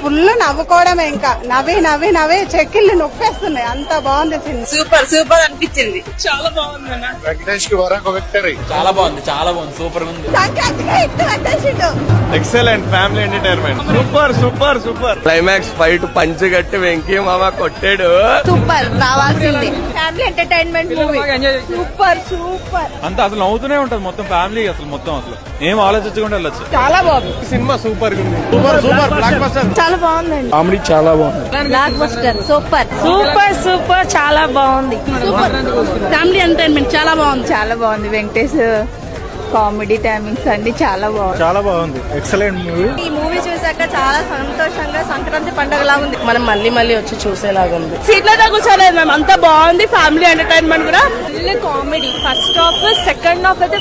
Full నవ్వుకోవడమే, ఇంకా నవ్వి చెక్కిళ్ళు నొప్పేస్తున్నాయి. అంత బాగుంది సినిమా. సూపర్ అనిపించింది. చాలా బాగుంది. వెంకటేష్ కి వరకు విక్టరీ. చాలా బాగుంది సూపర్ ఉంది. Excellent family entertainment. Super climax fight పంచి గట్టి వెంకీ మామ కొట్టాడు. సూపర్ రావాల్సింది. Family entertainment movie. సూపర్ అంతా అసలు నవ్వుతూనే ఉంటది మొత్తం ఫ్యామిలీ. అసలు ఏం ఆలోచించకుండా వెళ్ళొచ్చు. చాలా బాగుంది సినిమా సూపర్ బ్లాక్ బస్టర్. చాలా బాగుందండి. కామెడీ చాలా బాగుంది. బ్లాక్ బస్టర్ సూపర్ చాలా బాగుంది. సూపర్ ఫ్యామిలీ ఎంటర్టైన్మెంట్ చాలా బాగుంది. వెంకటేష్ కామెడీ టైమింగ్స్ అన్ని చాలా బాగుంది. Excellent movie. ఈ మూవీ చూసాక చాలా సంతోషంగా సంక్రాంతి పండుగలా ఉంది. మనం మళ్ళీ వచ్చి చూసేలాగా ఉంది. సీట్లతో కూర్చోలేదు మ్యామ్, అంతా బాగుంది. ఫ్యామిలీ ఎంటర్టైన్మెంట్ కూడా full comedy. First half second half అయితే